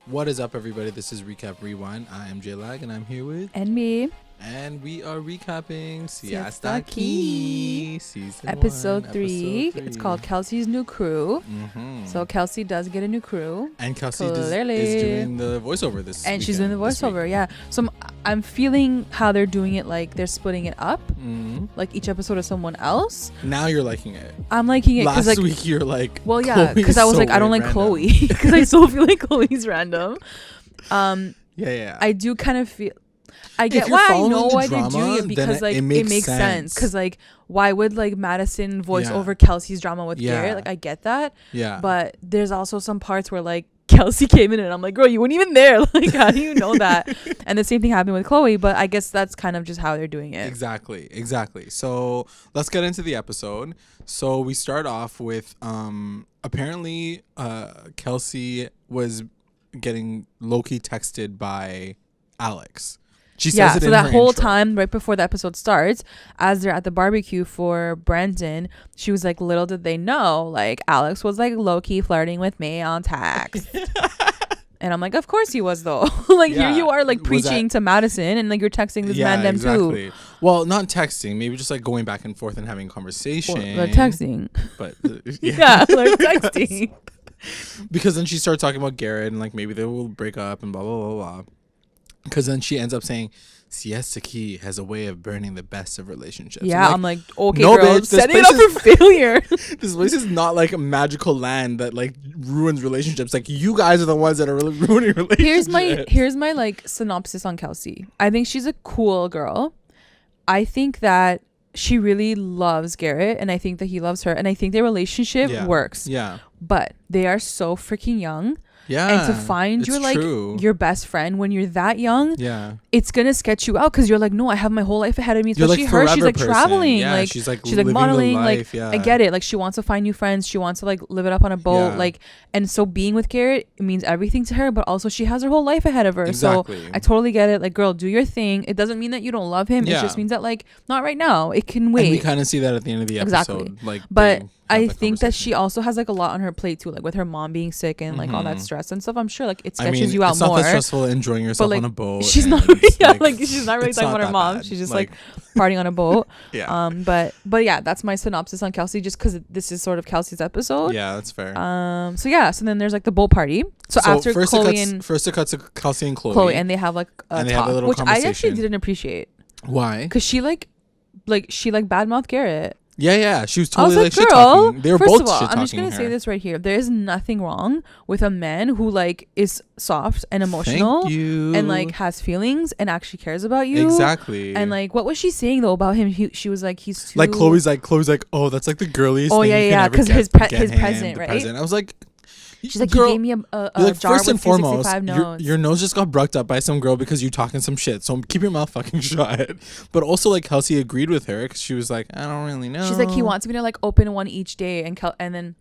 What is up, everybody? This is Recap Rewind. I am J Lag, and I'm here with and me. And we are recapping Siesta Season episode 1, 3. It's called Kelsey's New Crew. Mm-hmm. So Kelsey does get a new crew. And Kelsey is doing the voiceover this And weekend, she's doing the voiceover, yeah. So I'm feeling how they're doing it, like they're splitting it up. Mm-hmm. Like each episode is someone else. Now you're liking it. I'm liking it. Last like, week you're like, well, yeah, because I was like, I don't like random. Chloe. Because I still feel like Chloe's random. Yeah. I do kind of feel... I get why I know why they're doing it, because like it makes sense. Because like, why would like Madison voice over Kelsey's drama with Garrett? Like, I get that. Yeah. But there's also some parts where like Kelsey came in and I'm like, girl, you weren't even there. Like, how do you know that? And the same thing happened with Chloe. But I guess that's kind of just how they're doing it. Exactly. So let's get into the episode. So we start off with apparently Kelsey was getting low-key texted by Alex. She says it so in that her whole intro. time right before the episode starts, as they're at the barbecue for Brandon, she was like, little did they know, like Alex was like low-key flirting with me on text. And I'm like, of course he was, though. Like, here you are like preaching to Madison, and like you're texting this man them too. Well, not texting, maybe just like going back and forth and having conversation. Well, texting. But yeah, like texting. Because then she started talking about Garrett and like maybe they will break up and blah blah blah blah. Because then she ends up saying, Siesta Key has a way of burning the best of relationships. Yeah, I'm like, okay, no, girl, bitch, setting it up for failure. This place is not like a magical land that like ruins relationships. Like, you guys are the ones that are really ruining relationships. Here's my like synopsis on Kelsey. I think she's a cool girl. I think that she really loves Garrett, and I think that he loves her, and I think their relationship works. Yeah. But they are so freaking young. Yeah. And to find your best friend when you're that young, it's gonna sketch you out, because you're like, no, I have my whole life ahead of me. Especially her, she's like traveling, like she's like modeling, like I get it. Like, she wants to find new friends, she wants to like live it up on a boat, like, and so being with Garrett, it means everything to her. But also, she has her whole life ahead of her. Exactly. So I totally get it. Like, girl, do your thing. It doesn't mean that you don't love him. It just means that like, not right now. It can wait. And we kind of see that at the end of the episode. Exactly. Like, but I think that she also has like a lot on her plate too, like with her mom being sick and like all that stress and stuff. I'm sure like it sketches you out more. It's not that stressful enjoying yourself on a boat. She's not, like she's not really talking about her mom. She's just like partying on a boat. But yeah, that's my synopsis on Kelsey, just because this is sort of Kelsey's episode. Yeah, that's fair. So then there's like the boat party. So after Chloe first it cuts to Kelsey and Chloe, and they have like a talk, which I actually didn't appreciate. Why? Because she badmouthed Garrett. Yeah, she was totally like shit girl, talking. They were first both of all, shit talking. I'm just gonna say this right here. There is nothing wrong with a man who like is soft and emotional and like has feelings and actually cares about you. Exactly. And like, what was she saying though about him? She was like, he's too like Chloe's like, oh, that's like the girliest. Oh thing yeah, because his present, right? I was like, she's like, girl, he gave me a like, jar first with and foremost, 365 notes. Your nose just got brucked up by some girl because you talking some shit. So keep your mouth fucking shut. But also, like, Kelsey agreed with her because she was like, I don't really know. She's like, he wants me to like open one each day, and then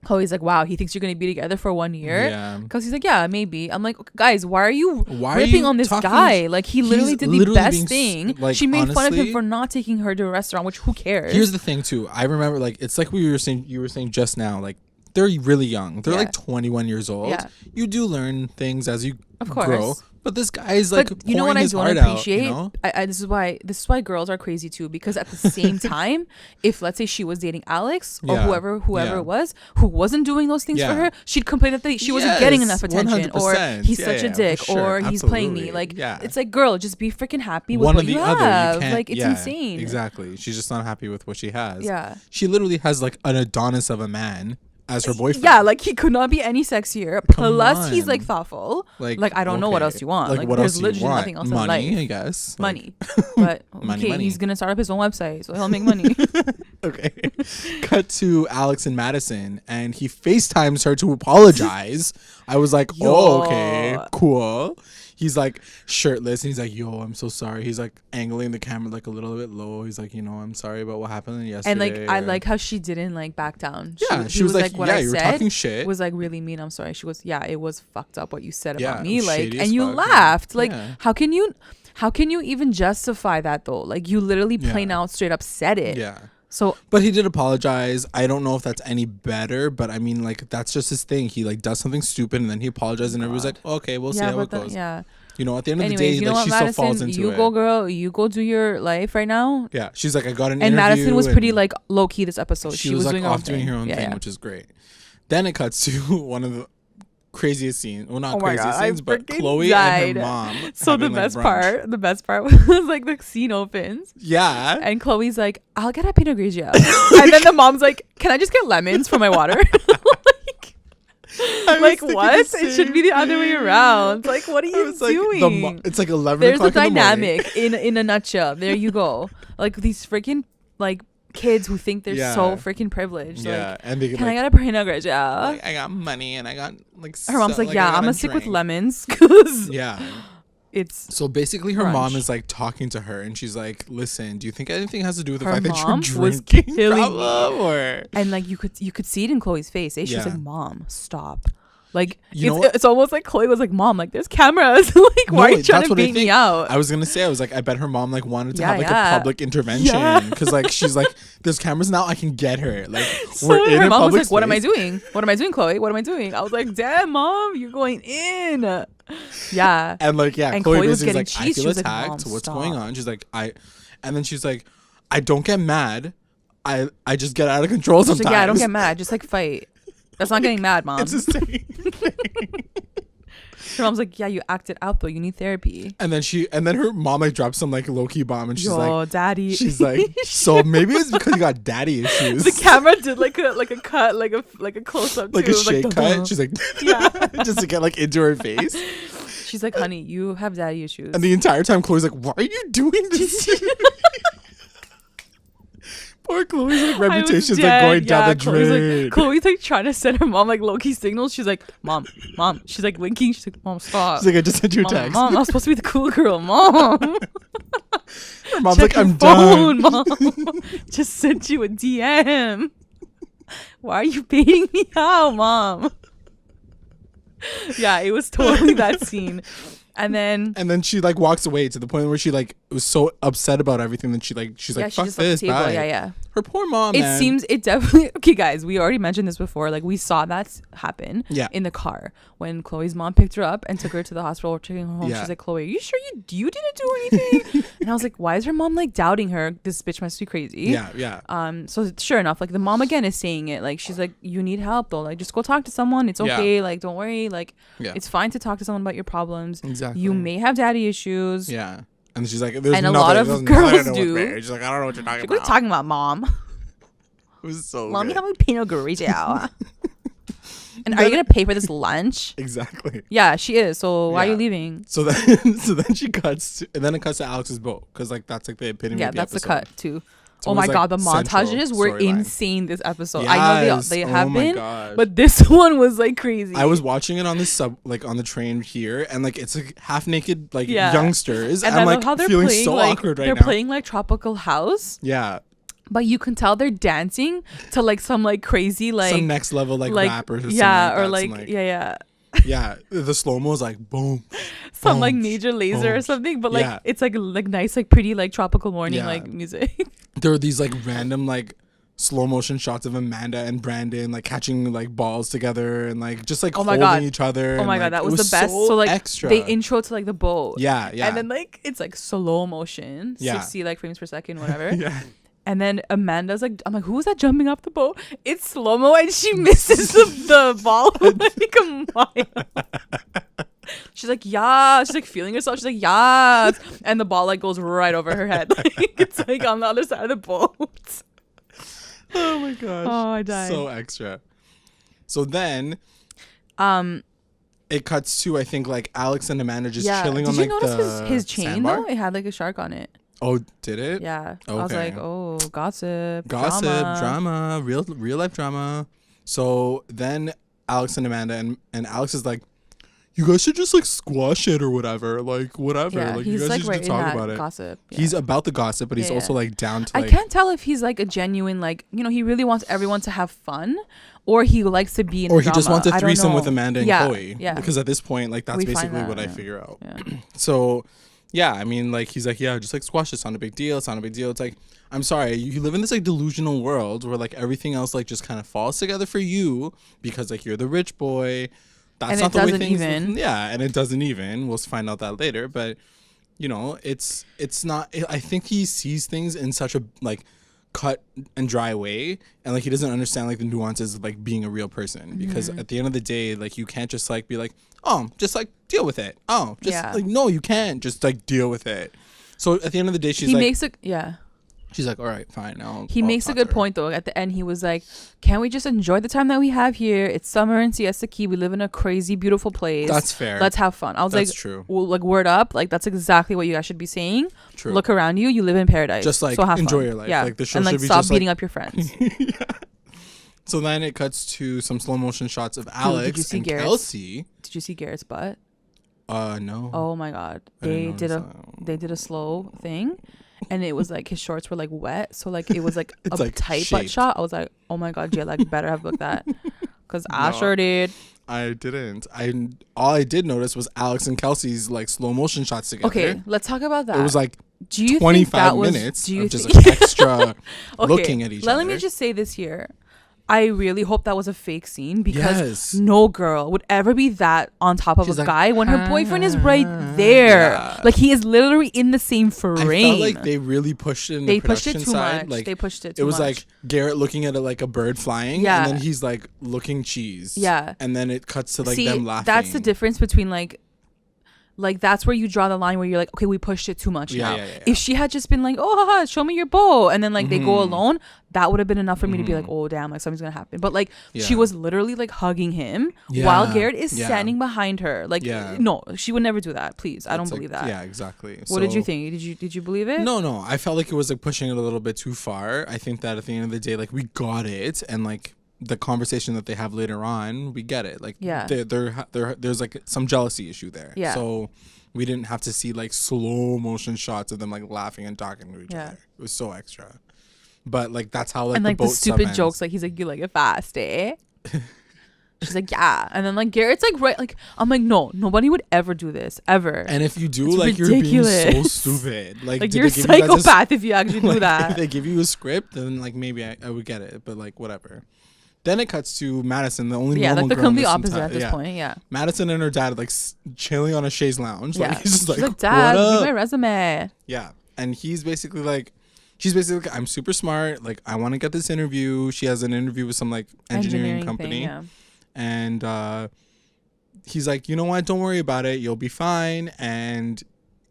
Chloe's like, wow, he thinks you're gonna be together for 1 year. Yeah. Kelsey's like, yeah, maybe. I'm like, guys, why are you ripping on this guy? Like, he literally did the best thing. Like, she made fun of him for not taking her to a restaurant, which who cares? Here's the thing too. I remember, like, it's like you were saying just now, like, they're really young. They're like 21 years old. Yeah. You do learn things as you grow. But this guy is like, you know what I don't appreciate? Out, you know? This is why girls are crazy too. Because at the same time, if let's say she was dating Alex or whoever it was who wasn't doing those things for her, she'd complain that she wasn't getting enough attention, or he's such a dick, or he's playing me. Like, it's like, girl, just be freaking happy with what you have. Like, it's insane. Exactly. She's just not happy with what she has. Yeah. She literally has like an Adonis of a man as her boyfriend. Yeah, like, he could not be any sexier. Plus, he's like thoughtful. Like I don't know what else you want. Like, there's literally nothing else in life. Money, I guess. Money. But okay, he's gonna start up his own website, so he'll make money. Okay. Cut to Alex and Madison, and he FaceTimes her to apologize. I was like, oh, okay, cool. He's like shirtless, and he's like, yo, I'm so sorry. He's like angling the camera like a little bit low. He's like, I'm sorry about what happened yesterday. And like, I like how she didn't like back down. She was like, what I you were said talking shit. Was like really mean. I'm sorry. She was, it was fucked up what you said about me. Like, and you fuck, laughed. Like, how can you even justify that though? Like, you literally plain out straight up said it. Yeah. but he did apologize. I don't know if that's any better, but I mean, like, that's just his thing. He like does something stupid and then he apologizes, and everyone's like, okay, we'll see how it goes. Yeah. You know, at the end of the day, like, she still falls into it. You go, girl. You go do your life right now. Yeah, she's like, I got an interview. And Madison was pretty like low key this episode. She was like off doing her own thing, which is great. Then it cuts to one of the craziest scenes. Well, not craziest scenes, but Chloe and her mom. So the best part was like the scene opens. Yeah. And Chloe's like, I'll get a Pinot Grigio. And then the mom's like, can I just get lemons for my water? Like what? It should be the other way around. Like, what are you doing? It's like 11 There's o'clock the dynamic in a nutshell. There you go. Like these freaking like kids who think they're so freaking privileged. Yeah. Like, and they can I get a Pinot Grigio? Like, I got money and I got like. Her mom's like, yeah, I'm gonna stick with lemons because it's so basically her mom is like talking to her and she's like, listen, do you think anything has to do with the fact that you're drinking problem? Or and like you could see it in Chloe's face. She was like, Mom, stop. Like it's almost like Chloe was like, Mom, like there's cameras. Like why are you trying to beat me out? I was gonna say, I was like, I bet her mom like wanted to have like a public intervention because like she's like, there's cameras now, I can get her. Like so we're in her mom was like, what am I doing? What am I doing, Chloe? What am I doing? I was like, damn, Mom, you're going in. Yeah. And like and Chloe was getting like, I feel attacked. Like, what's going on? She's like, and then she's like, I don't get mad. I just get out of control sometimes. Like, yeah, I don't get mad. Just like fight. That's not getting mad, Mom. It's the same thing. Her mom's like, yeah, you acted out though. You need therapy. And then her mom like drops some like low key bomb, and she's like, daddy. She's like, so maybe it's because you got daddy issues. The camera did like a cut, like a close up, like too. A shake like, cut. She's like, yeah, just to get like into her face. She's like, honey, you have daddy issues. And the entire time, Chloe's like, why are you doing this? Poor Chloe's like reputation is like going down the drain. Chloe's like trying to send her mom like low-key signals. She's like, Mom. She's like winking. She's like, Mom, stop. She's like, I just sent you a text. Mom, I was supposed to be the cool girl, Mom. Her mom's like, I'm done. Mom. Just sent you a DM. Why are you baiting me out, Mom? Yeah, it was totally that scene. And then she like walks away to the point where she like was so upset about everything that she's like, fuck this, bye. Yeah. Her poor mom. It definitely okay, guys. We already mentioned this before. Like we saw that happen. In the car when Chloe's mom picked her up and took her to the hospital, taking her home. She's like, Chloe, are you sure you didn't do anything? And I was like, why is her mom like doubting her? This bitch must be crazy. Yeah. So sure enough, like the mom again is saying it. Like she's like, you need help though. Like just go talk to someone. It's okay. Like don't worry. Like it's fine to talk to someone about your problems. Exactly. You may have daddy issues. Yeah. And she's like, and a lot of girls do. She's like, I don't know what you're talking about. What are you talking about, Mom? It was so Mommy, how many Pinot Grigio? And are you gonna pay for this lunch? Exactly. Yeah, she is. So why are you leaving? So then she cuts, and then it cuts to Alex's boat because like that's like the epitome. Yeah, of the that's episode. The cut too. So oh my god, the montages were insane this episode. Yes. I know they have been, but this one was like crazy. I was watching it on the on the train here, and like it's like half naked like youngsters, and I'm like feeling so awkward right now. They're playing like Tropical House. Yeah. But you can tell they're dancing to like some like crazy like some next level like rap or something. Yeah, or like yeah. Yeah, the slow-mo is like boom. Some boom, like major laser boom. Or something, but like it's like nice, like pretty, like tropical morning like music. There are these like random like slow motion shots of Amanda and Brandon like catching like balls together and like just like holding each other. Oh my god, that was the best. So like extra. They intro to like the boat. Yeah. And then like it's like slow motion, 60 like frames per second, whatever. Yeah. And then Amanda's like, I'm like, who was that jumping off the boat? It's slow-mo and she misses the ball like a mile. She's like, yeah. She's like feeling herself. She's like, yeah. And the ball like goes right over her head. Like, it's like on the other side of the boat. Oh my gosh. Oh, I died. So extra. So then it cuts to I think like Alex and Amanda just chilling on like the Did you notice his chain sandbar? though? It had like a shark on it. Oh, did it? Yeah. Okay. I was like, oh, gossip, drama, real life drama. So then Alex and Amanda and Alex is like, you guys should just like squash it or whatever, like whatever. Yeah, like he's you guys like should right just talk about it. Gossip. Yeah. He's about the gossip, but he's also like down to. I can't tell if he's like a genuine like he really wants everyone to have fun, or he likes to be in. Or he just wants a threesome with Amanda and Chloe. Yeah. Because at this point, like that's basically what I figure out. Yeah. So Yeah, I mean, like, he's like, yeah, just like squash it. It's not a big deal. It's not a big deal. It's like, I'm sorry, you live in this like delusional world where like everything else like just kind of falls together for you because like you're the rich boy. That's and not the way things. Yeah, and it doesn't even. We'll find out that later, but you know, it's not. I think he sees things in such a like cut and dry way, and like he doesn't understand like the nuances of like being a real person, because at the end of the day, like you can't just like be like, oh, just like deal with it. Oh, just like, no, you can't just like deal with it. So at the end of the day, she's she's like, all right, fine. He makes a good point though. At the end, he was like, "Can't we just enjoy the time that we have here? It's summer in Siesta Key. We live in a crazy, beautiful place. That's fair. Let's have fun." I was like, "True. Well, like word up. Like that's exactly what you guys should be saying. True. Look around you. You live in paradise. Just like enjoy your life. Yeah. Like the show and like should be stop just beating up your friends." Yeah. So then it cuts to some slow motion shots of Alex and Kelsey. Did you see Garrett's butt? No. Oh my god. They did a slow thing. And it was like his shorts were like wet, so like it was like a like tight shaped butt shot. I was like, oh my god, Jay, like better have booked that, because I sure did. I didn't. All I did notice was Alex and Kelsey's like slow motion shots together. Okay, let's talk about that. It was like 25 minutes of just like extra looking at each other. Let me just say this here. I really hope that was a fake scene, because no girl would ever be that on top of a guy when her boyfriend is right there. Yeah. Like he is literally in the same frame. I felt like they really pushed it in the production side. Like, they pushed it too much. It was like Garrett looking at it like a bird flying, and then he's like looking cheese. Yeah. And then it cuts to like them laughing. That's the difference between like that's where you draw the line where you're like, okay, we pushed it too much now. Yeah. If she had just been like, oh, haha, show me your bow, and then like they go alone, that would have been enough for me to be like, oh damn, like something's gonna happen. But like she was literally like hugging him while Garrett is standing behind her. Like no, she would never do that. Please, I don't believe that. Yeah, exactly. What did you think? Did you believe it? No. I felt like it was like pushing it a little bit too far. I think that at the end of the day, like we got it, and like the conversation that they have later on, we get it. Like there's like some jealousy issue there. Yeah. So we didn't have to see like slow motion shots of them like laughing and talking to each other. It was so extra. But like that's how like and like the stupid jokes, like he's like, you like it fast, eh? She's like, yeah. And then like Garrett's like, right, like I'm like, no, nobody would ever do this ever. And if you do, it's like ridiculous. You're being so stupid. Like you're a psychopath if you actually do that. If they give you a script, then like maybe I would get it. But like whatever. Then it cuts to Madison, the only normal like the girl complete opposite at this point. Yeah, Madison and her dad like chilling on a chaise lounge. Yeah, like, she's like, Dad, give my resume. Yeah, and she's basically like, I'm super smart. Like, I want to get this interview. She has an interview with some like engineering company, thing, and he's like, you know what? Don't worry about it. You'll be fine. And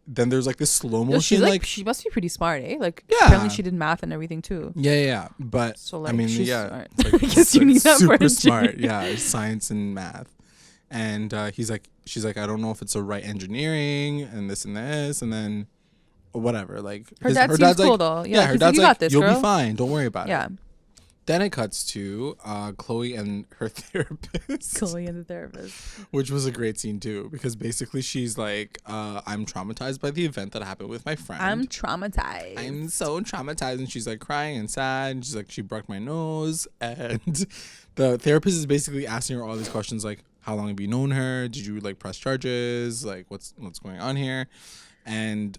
then there's like this slow motion. She must be pretty smart, eh? Like apparently she did math and everything too. Yeah. But so like, I mean, she's smart. Like, I guess you need that super smart. Yeah, science and math. And she's like, I don't know if it's the right engineering and this, and then whatever. Like her dad seems cool like, though. Yeah, her dad's like, you got this, you'll girl. be fine. Don't worry about it. Yeah. Then it cuts to Chloe and her therapist. Chloe and the therapist. Which was a great scene too, because basically she's like, I'm traumatized by the event that happened with my friend. I'm traumatized. I'm so traumatized. And she's like crying and sad. And she's like, she broke my nose. And the therapist is basically asking her all these questions like, how long have you known her? Did you like press charges? Like what's going on here? And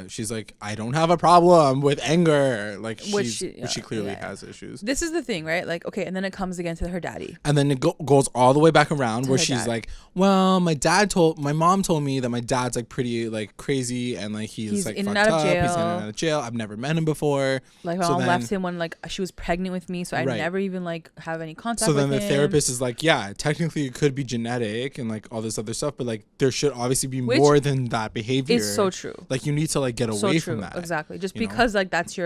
she's like, I don't have a problem with anger. Like, she clearly has issues. This is the thing, right? Like, okay, and then it comes again to her daddy. And then it goes all the way back around where she's like, well, my mom told me that my dad's like pretty like crazy and like he's like in fucked and out up. Of jail. He's in and out of jail. I've never met him before. Like, my mom left him when like she was pregnant with me, so I never even like have any contact with him. So then the therapist is like, yeah, technically it could be genetic and like all this other stuff, but like there should obviously be more than that behavior. It's so true. Like you need to like get away from that. Exactly. Just because like that's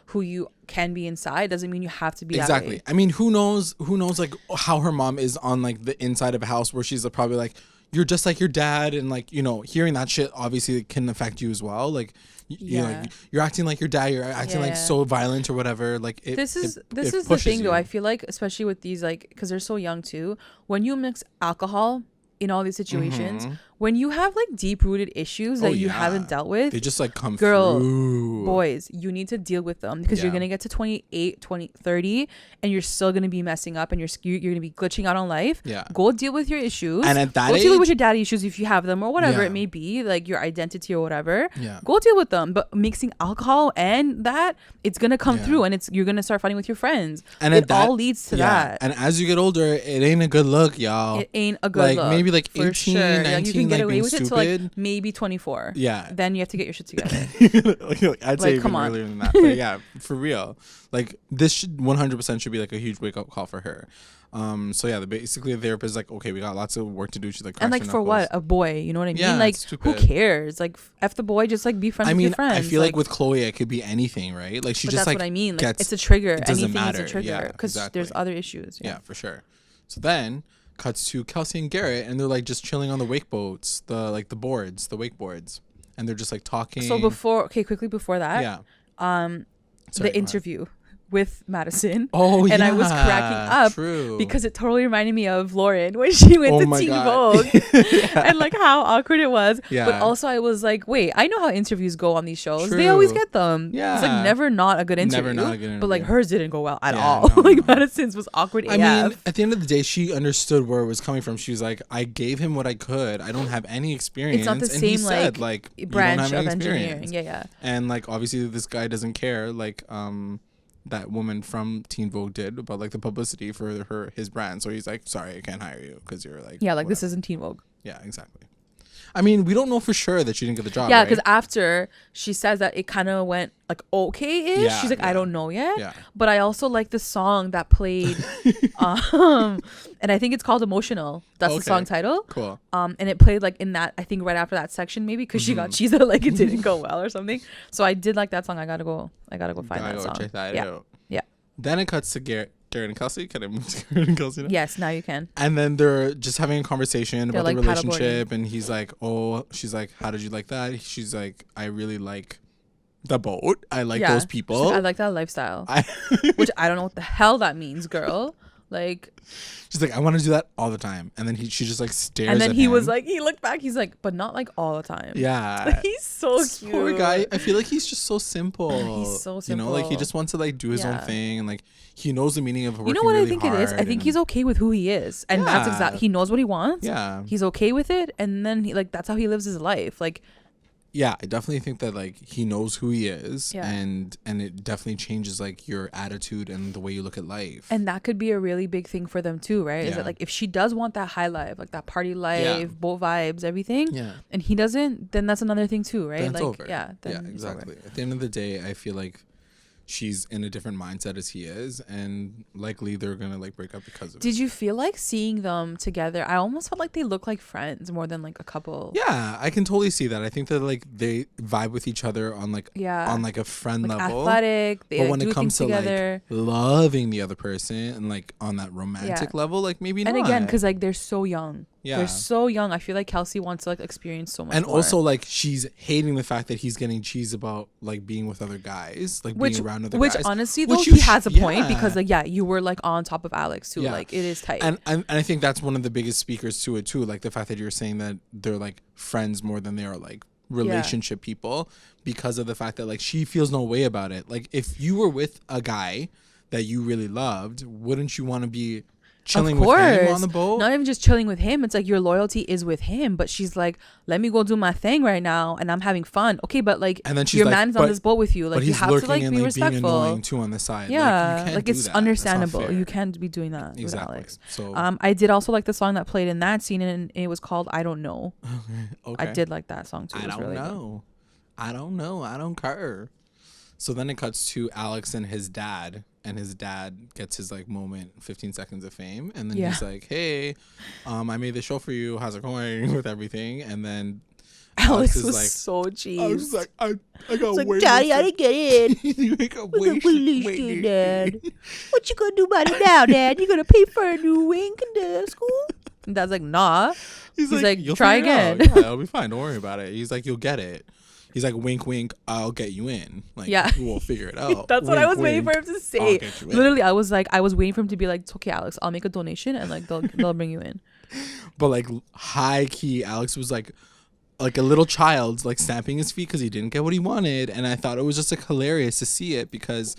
who you can be inside doesn't mean you have to be exactly. That way. I mean, who knows like how her mom is on like the inside of a house where she's probably like, you're just like your dad, and like, you know, hearing that shit obviously can affect you as well. Like you know, like, you're acting like your dad, you're acting like so violent or whatever. Like this is the thing though. I feel like especially with these like, because they're so young too, when you mix alcohol in all these situations, when you have like deep rooted issues that you haven't dealt with, they just like come through. Boys, you need to deal with them, because you're gonna get to 28, 20, 30, and you're still gonna be messing up, and you're gonna be glitching out on life. Go deal with your issues, and at that go age, deal with your daddy issues if you have them, or whatever it may be, like your identity or whatever. Go deal with them. But mixing alcohol and that, it's gonna come through, and you're gonna start fighting with your friends, and it all leads to that. And as you get older, it ain't a good look, y'all. It ain't a good look. Maybe like 18, sure. 19, like you can get away with stupid. It till like maybe 24. Then you have to get your shit together. I'd say even earlier than that. But yeah, for real. Like this should 100% should be like a huge wake up call for her. So yeah, basically the therapist is like, okay, we got lots of work to do. She's like, and like for what? A boy, you know what I mean? Like who cares? Like F the boy, just like be friends with your friends. I feel like with Chloe, it could be anything, right? Like she just that's like what I mean. Like it's a trigger. It doesn't Anything matter. is a trigger because there's other issues. Yeah, for sure. So then cuts to Kelsey and Garrett, and they're like just chilling on the wake boats, the wakeboards, and they're just like talking. So quickly before that, the interview with Madison. And I was cracking up because it totally reminded me of Lauren when she went to Teen Vogue and like how awkward it was. But also I was like, wait, I know how interviews go on these shows. They always get them. It's like never not a good interview. But like hers didn't go well at all. No, like Madison's was awkward. I mean, at the end of the day, she understood where it was coming from. She was like, I gave him what I could. I don't have any experience. It's not the same said, like branch of engineering. And like obviously this guy doesn't care. Like that woman from Teen Vogue did about like the publicity for his brand. So he's like, sorry, I can't hire you because you're like whatever. This isn't Teen Vogue. Yeah, exactly. I mean, we don't know for sure that she didn't get the job. Yeah, because after she says that it kind of went like okay-ish. She's like, I don't know yet. Yeah. But I also like the song that played, and I think it's called "Emotional." That's the song title. Cool. And it played like in that, I think right after that section maybe because she got cheesed out, like it didn't go well or something. So I did like that song. I gotta go find that song. Check that out. Yeah. Then it cuts to Garrett and Kelsey. Can I move to Garrett and Kelsey now? Yes, now you can. And then they're just having a conversation about the relationship. And he's like, she's like, how did you like that? She's like, I really like the boat. I like those people. Like, I like that lifestyle. Which I don't know what the hell that means, girl. Like, she's like, I want to do that all the time. And then she just like stares at him. And then he was like, he looked back. He's like, but not like all the time. Yeah. He's so cute. Poor guy. I feel like he's just so simple. He's so simple. You know, like he just wants to like do his own thing. And like he knows the meaning of working You know what really I think hard it is? I think he's okay with who he is. And that's exactly, he knows what he wants. Yeah. He's okay with it. And then he like, that's how he lives his life. Like, yeah, I definitely think that like he knows who he is, and it definitely changes like your attitude and the way you look at life. And that could be a really big thing for them too, right? Is that like if she does want that high life, like that party life, boat vibes, everything, and he doesn't, then that's another thing too, right? Then like it's over. Yeah, exactly. At the end of the day, I feel like she's in a different mindset as he is, and likely they're gonna like break up because of it. Did you feel like seeing them together? I almost felt like they look like friends more than like a couple. Yeah, I can totally see that. I think that like they vibe with each other on like a friend like level, athletic. They, but like, when do it comes to together. like loving the other person and like on that romantic level, like maybe not. And again, because like they're so young. Yeah, they're so young. I feel like Kelsey wants to like experience so much. And more. also like she's hating the fact that he's getting cheese about like being with other guys, like being around other guys. Which honestly though, he has a point because like you were like on top of Alex too. Like it is tight. And I think that's one of the biggest speakers to it too. Like the fact that you're saying that they're like friends more than they are like relationship people, because of the fact that like she feels no way about it. Like if you were with a guy that you really loved, wouldn't you want to be chilling with him on the boat? Not even just chilling with him, it's like your loyalty is with him, but she's like, let me go do my thing right now and I'm having fun. Okay, but like, and then she's your like, man's on this boat with you, like you have to like be respectful. Being annoying too on the side. Yeah, like it's understandable. You can't be doing that with Alex. So I did also like the song that played in that scene, and it was called I Don't Know. Okay. I did like that song too. I don't know. I don't care. So then it cuts to Alex and his dad, and his dad gets his like moment, 15 seconds of fame, and then he's like, hey, I made this show for you, how's it going with everything? And then Alex was like, so cheesed. I was like, I got like, Daddy, I didn't get in. You got wasted, Dad. What you gonna do about it now, Dad? You gonna pay for a new wing in school? And Dad's like, nah. He's like try again. Yeah, it'll be fine, don't worry about it. He's like, you'll get it. He's like, wink, wink, I'll get you in. Like, we'll figure it out. That's what I was waiting for him to say. Literally, I was waiting for him to be like, it's okay, Alex, I'll make a donation and like they'll bring you in. But like high key, Alex was like a little child, like stamping his feet because he didn't get what he wanted. And I thought it was just like hilarious to see it, because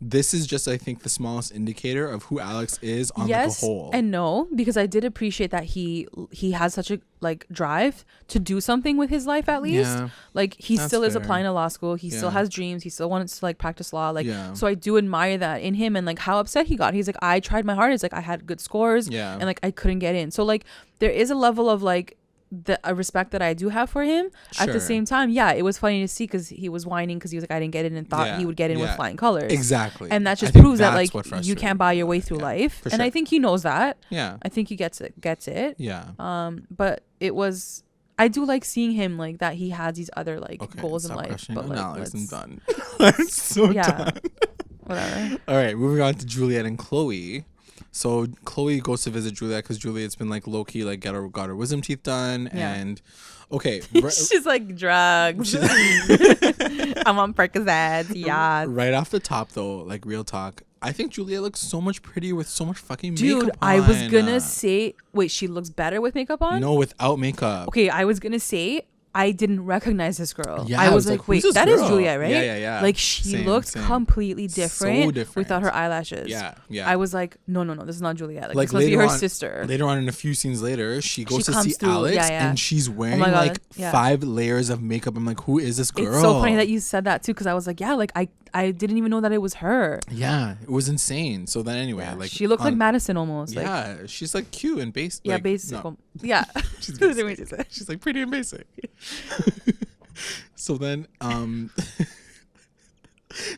this is just, I think, the smallest indicator of who Alex is on like a whole. And no, because I did appreciate that he has such a like drive to do something with his life, at least. Yeah, like he still is applying to law school. He still has dreams. He still wants to like practice law. Like, so I do admire that in him, and like how upset he got. He's like, I tried my hardest. Like I had good scores. Yeah. And like I couldn't get in. So like there is a level of like a respect that I do have for him. Sure. At the same time, yeah, it was funny to see because he was whining because he was like, I didn't get in, and thought he would get in with flying colors. Exactly. And that just proves that like you can't buy your way through life. And I think he knows that. Yeah. I think he gets it. Yeah. But it was, I do like seeing him like that. He has these other like goals in life. But like, Alex, I'm done. I'm so done. Whatever. All right, moving on to Juliet and Chloe. So Chloe goes to visit Juliet because Juliet's been like low key like got her wisdom teeth done, and okay, she's like drugs. I'm on Percocets. Yeah. Right off the top though, like real talk, I think Juliet looks so much prettier with so much fucking makeup on. Dude, I was gonna say, wait, she looks better with makeup on? No, without makeup. Okay, I was gonna say, I didn't recognize this girl. Yeah, I was like, wait, that is Juliet, right? Yeah. Like she looked completely different, so different without her eyelashes. Yeah. I was like, no, this is not Juliet. Like this must be her sister. Later on, in a few scenes later, she goes to see Alex, and she's wearing like 5 layers of makeup. I'm like, who is this girl? It's so funny that you said that too, because I was like, yeah, like I didn't even know that it was her. Yeah, it was insane. So then anyway, like she looked like Madison almost. Yeah, like, she's like cute and basic. Yeah, basic. No. Yeah, she's basic. She's like pretty and basic. So then,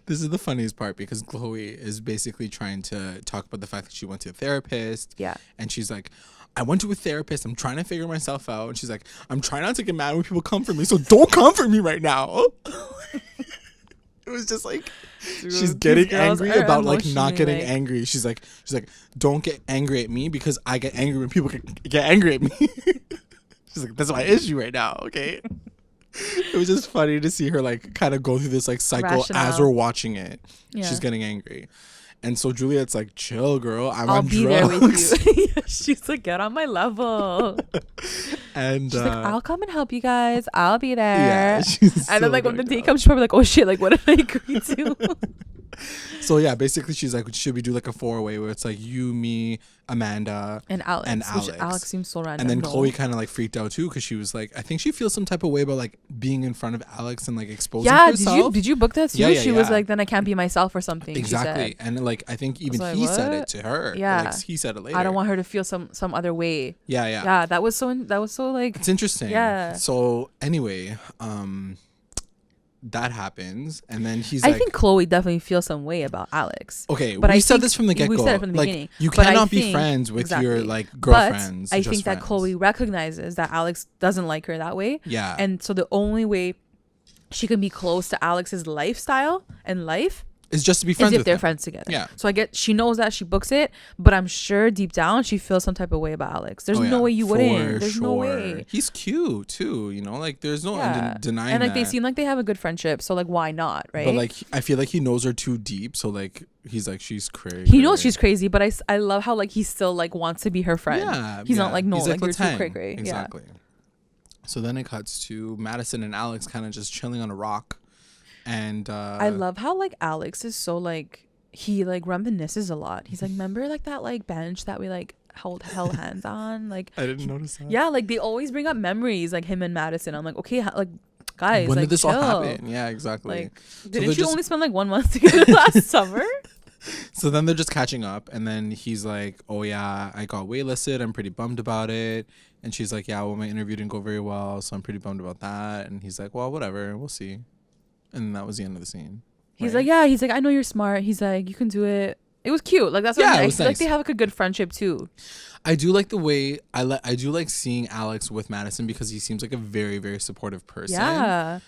this is the funniest part, because Chloe is basically trying to talk about the fact that she went to a therapist. Yeah, and she's like, I went to a therapist. I'm trying to figure myself out. And she's like, I'm trying not to get mad when people come for me, so don't come for me right now. It was just like, she's getting angry about like not getting angry. She's like, don't get angry at me because I get angry when people get angry at me. She's like, that's my issue right now. Okay. It was just funny to see her like kind of go through this like cycle as we're watching it. Yeah. She's getting angry. And so Juliet's like, chill, girl. I'll be drugs. There with you. She's like, get on my level. And she's like, I'll come and help you guys. I'll be there. Yeah, and then like when the day comes, she's probably like, oh shit, like what did I agree to? So yeah, basically she's like, should we do like a 4-way where it's like you, me, Amanda, and Alex. Which Alex seems so random. And then Chloe kind of like freaked out too, because she was like, I think she feels some type of way about like being in front of Alex and like exposing herself. Yeah, did you book that too? Yeah, she was like, then I can't be myself or something. Exactly. And like I think even he said it to her. Yeah, like, he said it later. I don't want her to feel some other way. Yeah. That was so like, it's interesting. Yeah. So anyway, that happens, and then he's I think Chloe definitely feels some way about Alex. Okay, but we said this from the get-go. We said it from the beginning. You cannot be friends with your like girlfriends. But I think that Chloe recognizes that Alex doesn't like her that way. Yeah. And so the only way she can be close to Alex's lifestyle and life is just to be friends if with they're him. friends together. Yeah. So she knows that, she books it, but I'm sure deep down she feels some type of way about Alex. There's no way you wouldn't. There's no way. He's cute too, you know, like there's no denying and like that. They seem like they have a good friendship, so like why not, right? But like I feel like he knows her too deep, so like he's like, she's crazy. He knows she's crazy, but I love how like he still like wants to be her friend. Yeah. He's not like, no, he's like you're too cray-cray. Exactly. Yeah. So then it cuts to Madison and Alex kind of just chilling on a rock. And I love how like Alex is so like, he like reminisces a lot. He's like, remember like that like bench that we like held hands on? Like I didn't notice that. Yeah, like they always bring up memories, like him and Madison. I'm like, okay, like guys, when like, did this chill. all happen? Yeah, exactly. Like, didn't you only spend like 1 month together last summer? So then they're just catching up, and then he's like, oh yeah, I got waitlisted, I'm pretty bummed about it. And she's like, yeah, well, my interview didn't go very well, so I'm pretty bummed about that. And he's like, well, whatever, we'll see. And that was the end of the scene. He's like, yeah, he's like, I know you're smart. He's like, you can do it. It was cute. Like that's what I feel like they have like a good friendship too. I do like the way I do like seeing Alex with Madison, because he seems like a very, very supportive person. Yeah.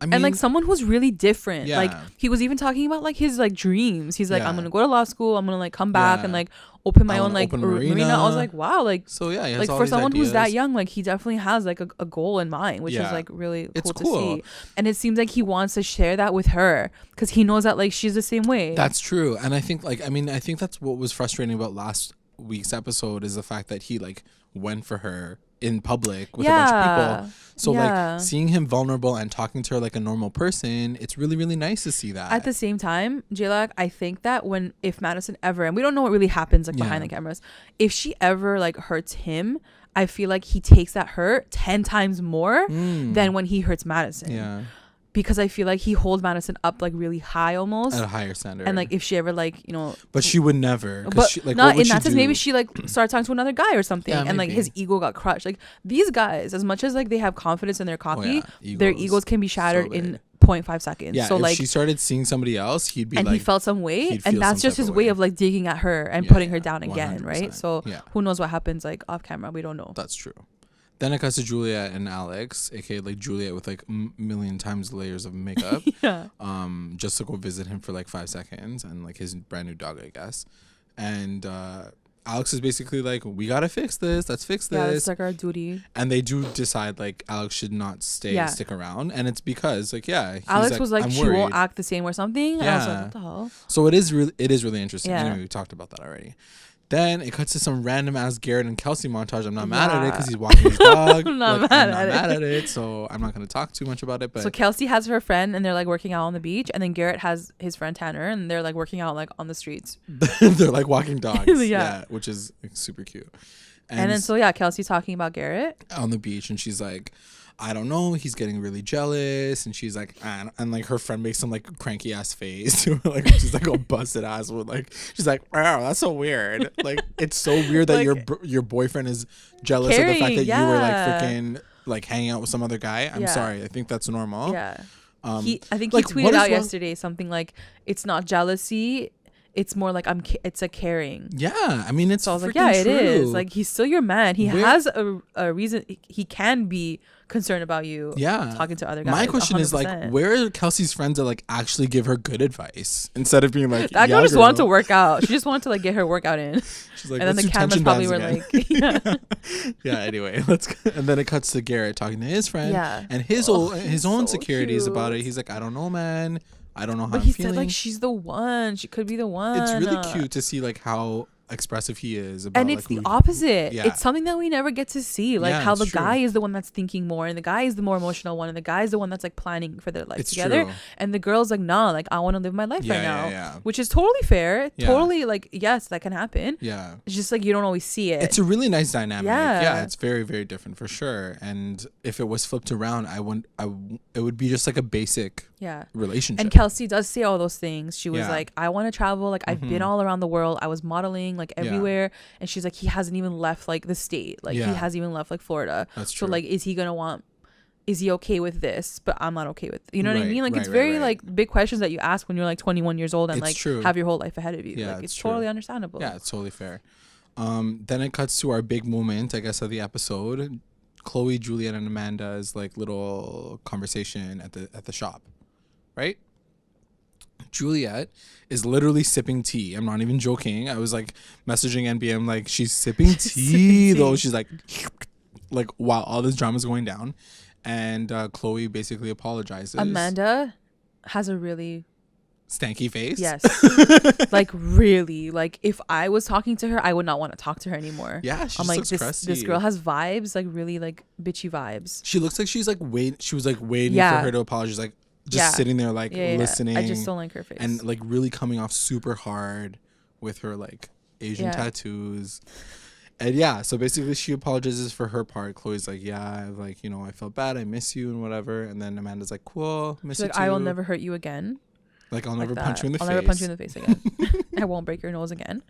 I mean, and like someone who's really different. Yeah. Like he was even talking about like his like dreams. He's like, I'm gonna go to law school. I'm gonna like come back and like open my own like marina. I was like, wow, like so yeah. Like for someone who's that young, like he definitely has like a goal in mind, which is like really cool to see. And it seems like he wants to share that with her because he knows that like she's the same way. That's true, and I think like I think that's what was frustrating about last week's episode is the fact that he like went for her in public with a bunch of people. So like seeing him vulnerable and talking to her like a normal person, it's really, really nice to see that. At the same time, J-Lag, I think that if Madison ever, and we don't know what really happens like behind the cameras, if she ever like hurts him, I feel like he takes that hurt 10 times more than when he hurts Madison. Yeah. Because I feel like he holds Madison up like really high almost. At a higher standard. And like if she ever like, you know. But she would never. But she, like, not in that sense. Maybe she like started talking to another guy or something. Yeah, and like his ego got crushed. Like these guys, as much as like they have confidence and they're cocky, their egos can be shattered in 0.5 seconds. Yeah, so if like she started seeing somebody else, he'd be and like. And he felt some way. And that's just his way of like digging at her and putting her down again, 100%. Right? So who knows what happens like off camera. We don't know. That's true. Then it cuts to Juliet and Alex, aka like Juliet with like million times layers of makeup. Just to go visit him for like 5 seconds and like his brand new dog, I guess. And Alex is basically like, we gotta fix this. Let's fix this. Yeah, it's like our duty. And they do decide like Alex should not stick around, and it's because like Alex was like, she won't act the same or something. Yeah. I was like, what the hell? So it is really interesting. Yeah. Anyway, we talked about that already. Then it cuts to some random ass Garrett and Kelsey montage. I'm not mad at it because he's walking his dog. I'm not mad at it, so I'm not going to talk too much about it. But so Kelsey has her friend and they're like working out on the beach, and then Garrett has his friend Tanner and they're like working out like on the streets. They're like walking dogs, which is like, super cute. And then Kelsey's talking about Garrett on the beach, and she's like, I don't know, he's getting really jealous, and she's like, and like her friend makes some like cranky ass face like she's like all busted ass with like, she's like, wow, that's so weird. Like it's so weird that like, your boyfriend is jealous of the fact that you were like freaking like hanging out with some other guy. I'm sorry, I think that's normal. I think he tweeted out yesterday something like, it's not jealousy, it's more like it's a caring. Yeah, I mean, it's so I was like, it is. Like he's still your man. He has a reason. He can be concerned about you. Yeah, talking to other guys. My question 100%. Is like, where are Kelsey's friends that like actually give her good advice instead of being like, that girl just wanted to work out. She just wanted to like get her workout in. She's like, and then the cameras probably were like, Anyway, and then it cuts to Garrett talking to his friend. Yeah, and his own insecurities about it. He's like, I don't know, man. I don't know how. But he said like she's the one. She could be the one. It's really cute to see like how expressive he is about, and it's like, the opposite. It's something that we never get to see, like how the guy is the one that's thinking more, and the guy is the more emotional one, and the guy is the one that's like planning for their life together, and the girl's like, nah, like I want to live my life right now, which is totally fair. Totally, like, yes, that can happen. It's just like you don't always see it. It's a really nice dynamic. It's very, very different for sure. And if it was flipped around, it would be just like a basic relationship. And Kelsey does say all those things. She was like, I want to travel, like I've been all around the world, I was modeling like everywhere, and she's like, he hasn't even left like the state, like he hasn't even left like Florida. That's true. So like, is he okay with this? But I'm not okay with, you know what I mean? Like it's very like big questions that you ask when you're like 21 years old and it's like have your whole life ahead of you. Like it's totally understandable. Yeah, it's totally fair. Then it cuts to our big moment, I guess, of the episode. Chloe, Juliet, and Amanda's like little conversation at the shop, right? Juliet is literally sipping tea. I'm not even joking. I was like messaging NBM like, she's sipping tea though. She's like while all this drama is going down, and Chloe basically apologizes. Amanda has a really stanky face. Yes. Like really, like if I was talking to her, I would not want to talk to her anymore. Yeah, she looks crusty. This girl has vibes, like really like bitchy vibes. She looks like she's like she was like waiting for her to apologize, like just sitting there like listening. I just don't like her face. And like really coming off super hard with her like Asian tattoos. And so basically she apologizes for her part. Chloe's like, like, you know, I felt bad, I miss you and whatever. And then Amanda's like, cool, miss you too. I will never hurt you again. Like I'll never punch you in the face. I'll never punch you in the face again. I won't break your nose again.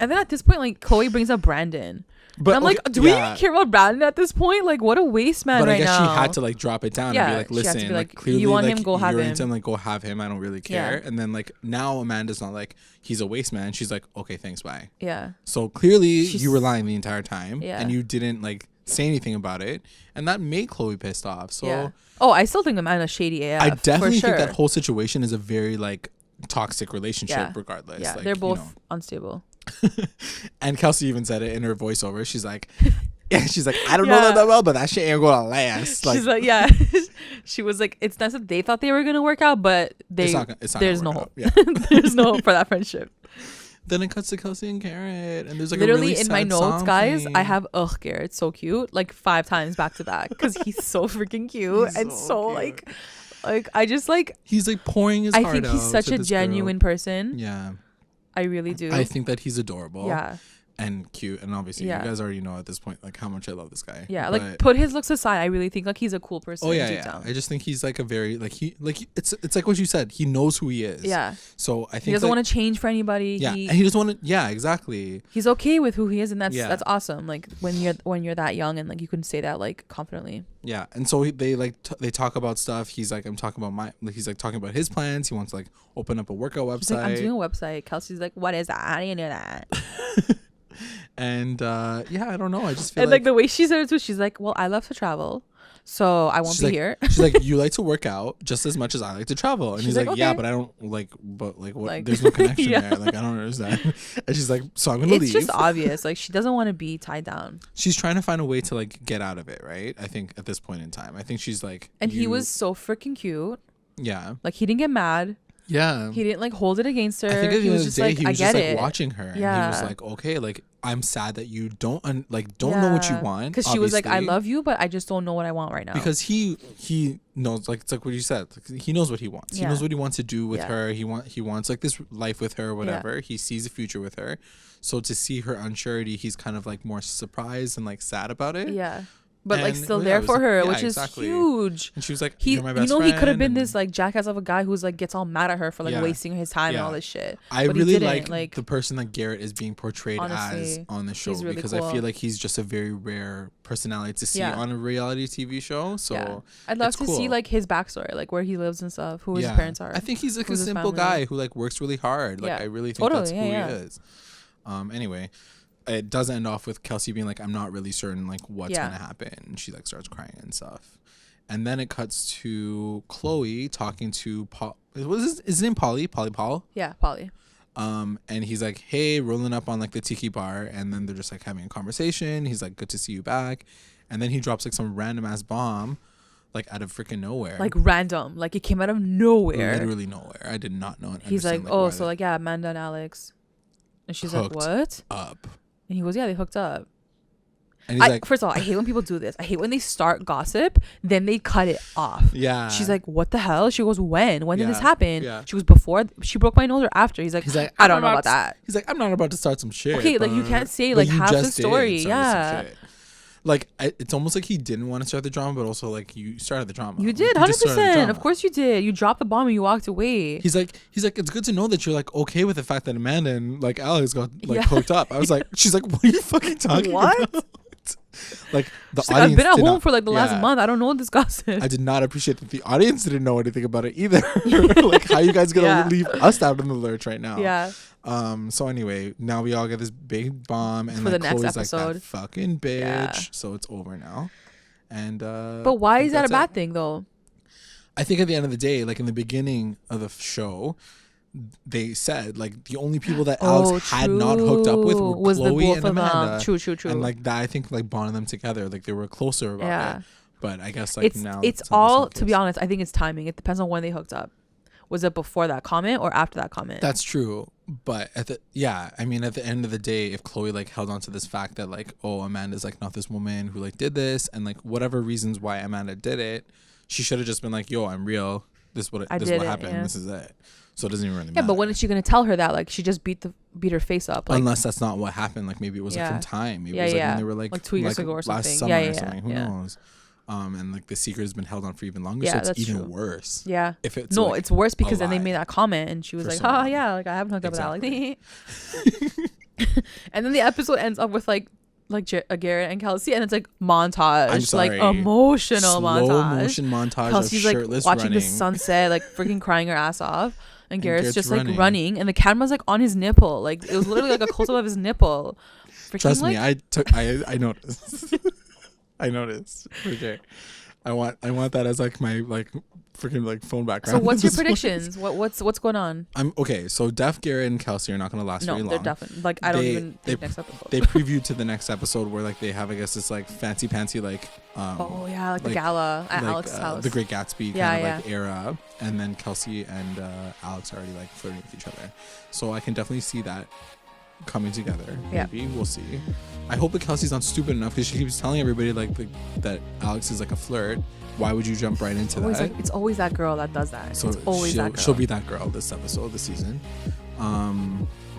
And then at this point, like Chloe brings up Brandon. But I'm like, do we even care about Brandon at this point? Like, what a waste man right now. But I guess she had to like drop it down and be like, listen, she like clearly you want like, him, go have him. Him, like go have him. I don't really care. And then like now Amanda's not like, he's a waste man. She's like, okay, thanks, bye. Yeah. So clearly you were lying the entire time and you didn't like say anything about it, and that made Chloe pissed off. So I still think Amanda's shady AF. I definitely think that whole situation is a very like toxic relationship regardless. Yeah, like, they're both unstable. And Kelsey even said it in her voiceover. She's like, I don't know that well, but that shit ain't gonna last. Like, she's like, she was like, it's not that they thought they were gonna work out, but there's no hope. Yeah. There's no hope for that friendship. Then it cuts to Kelsey and Garrett, and there's like literally a really in my notes, guys, I have Garrett's so cute, like 5 times back to back, because he's so freaking cute and so cute. like I just like he's like pouring his heart out. I think he's such a genuine person. Yeah, I really do. I think that he's adorable. Yeah. And cute, and obviously you guys already know at this point like how much I love this guy. Yeah, but, like put his looks aside, I really think like he's a cool person. Oh yeah. I just think he's like a very it's like what you said. He knows who he is. Yeah. So I think he doesn't want to change for anybody. Yeah, and he doesn't want to. Yeah, exactly. He's okay with who he is, and that's awesome. Like when you're that young and like you can say that like confidently. Yeah, and so they talk about stuff. He's like, I'm talking about he's like talking about his plans. He wants to like open up a workout website. He's like, I'm doing a website. Kelsey's like, what is that? How do you know that? And I don't know. I just feel and like the way she said it too, she's like, well, I love to travel, so I won't be here. She's like, you like to work out just as much as I like to travel. And he's like, okay. Yeah, but I don't what there's no connection there. Like I don't understand. And she's like, so I'm gonna leave. It's just obvious. Like she doesn't want to be tied down. She's trying to find a way to like get out of it, right? I think at this point in time, I think she's like, and he was so freaking cute. Yeah, like he didn't get mad. Yeah, he didn't like hold it against her. I think at the end of the day, he was just like watching her. Yeah, and he was like, okay, like I'm sad that you don't know what you want. Because she was like, I love you, but I just don't know what I want right now. Because he knows, like it's like what you said. Like, he knows what he wants. He knows what he wants to do with her. He wants like this life with her, whatever. He sees a future with her. So to see her unsurety, he's kind of like more surprised and like sad about it. Yeah. But like still there for her, which is huge. And she was like, "You're my best friend." He could have been this like jackass of a guy who's like gets all mad at her for like wasting his time and all this shit. I really like the person that Garrett is being portrayed as on the show really because cool. I feel like he's just a very rare personality to see on a reality TV show. So I'd love to see like his backstory, like where he lives and stuff, who his parents are. I think he's like a simple guy who like works really hard. Like I really think that's who he is. Anyway. It does end off with Kelsey being like, I'm not really certain like what's gonna happen. And she like starts crying and stuff. And then it cuts to Chloe talking to Paul. What is his name? Polly? Paul? Yeah, Polly. And he's like, hey, rolling up on like the tiki bar. And then they're just like having a conversation. He's like, good to see you back. And then he drops like some random ass bomb, like out of freaking nowhere. Like random. Like it came out of nowhere. Literally nowhere. I did not know it. He's like, oh, so like, yeah, Amanda and Alex. And she's like, what? Up. And he goes, yeah, they hooked up. And he's like, first of all, I hate when people do this. I hate when they start gossip, then they cut it off. Yeah. She's like, what the hell? She goes, when did this happen? Yeah. She goes, before she broke my nose or after? He's like I don't know about that. He's like, I'm not about to start some shit. Okay, like you can't say like half the story. Yeah. Like it's almost like he didn't want to start the drama, but also like you started the drama. You did 100%. Of course you did. You dropped the bomb and you walked away. He's like, it's good to know that you're like okay with the fact that Amanda and like Alex got like hooked up. I was like, she's like, what are you fucking talking about? Like the she's audience. Like, I've been at home for like the last month. I don't know this gossip. I did not appreciate that the audience didn't know anything about it either. Like how you guys gonna leave us out in the lurch right now? Yeah. So anyway, now we all get this big bomb and for like the next Chloe's episode. Like that fucking bitch. Yeah. So it's over now. And but why is that a bad thing though? I think at the end of the day, like in the beginning of the show, they said like the only people that Alex had not hooked up with were Chloe and Amanda. True. And like that, I think like bonded them together. Like they were closer about it. But I guess like now it's all to be honest. I think it's timing. It depends on when they hooked up. Was it before that comment or after that comment? That's true. But at the end of the day, if Chloe like held on to this fact that like, oh, Amanda's like not this woman who like did this, and like whatever reasons why Amanda did it, she should have just been like, yo, I'm real. This is what happened. Yeah. This is it. So it doesn't even really matter. Yeah, but when is she gonna tell her that? Like she just beat her face up. Like, unless that's not what happened. Like maybe it was like from time. Maybe it was like when they were like 2 years ago or something. Last summer or something. Who knows? And like the secret has been held on for even longer, so it's even worse. Yeah. If it's like it's worse because then they made that comment and she was like, "Oh yeah, like I haven't hooked up with Alex." And then the episode ends up with like Garrett and Kelsey, and it's like montage, like emotional motion montage. Kelsey's like watching the sunset, like freaking crying her ass off, and Garrett's just like running, and the camera's like on his nipple, like it was literally like a close up of his nipple. Trust me, I noticed. I noticed for sure. I want that as like my like freaking like phone background. So what's your predictions? What's going on? I'm okay. So Garrett and Kelsey are not going to last very long. No, they're definitely like I don't even think next episode. They previewed to the next episode where like they have, I guess, this like fancy pantsy like like the gala at Alex's house, the Great Gatsby kind of like era, and then Kelsey and Alex are already like flirting with each other. So I can definitely see that coming together. Maybe we'll see. I hope that Kelsey's not stupid enough, because she keeps telling everybody like that Alex is like a flirt. Why would you jump right into that? It's always that girl that does that. So it's always that girl. She'll be that girl this episode, this season.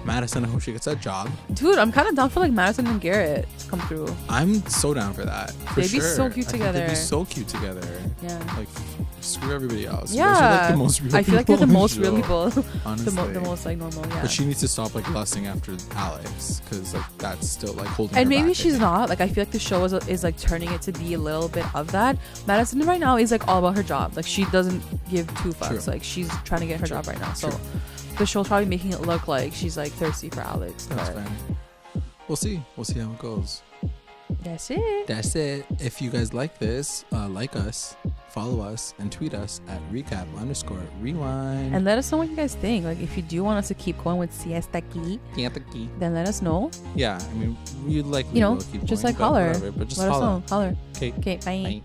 Madison, I hope she gets that job. Dude, I'm kind of down for like Madison and Garrett to come through. I'm so down for that. They'd be so cute together. They'd be so cute together. Yeah. Like, screw everybody else. Yeah. You guys are like the most real I feel like they're the most real people. Honestly. the most like normal, yeah. But she needs to stop like lusting after Alex, because like that's still like holding her and maybe back, she's not. Like I feel like the show is like turning it to be a little bit of that. Madison right now is like all about her job. Like she doesn't give two fucks. True. Like she's trying to get her job right now. So the show's probably making it look like she's like thirsty for Alex. That's fair. We'll see how it goes. That's it. If you guys like this, like us, follow us, and tweet us at recap_rewind. And let us know what you guys think. Like if you do want us to keep going with Siesta, then let us know. Yeah, I mean, we'd like keep just going, like holler. But just let holler. Us know. Holler. Okay, bye. Bye.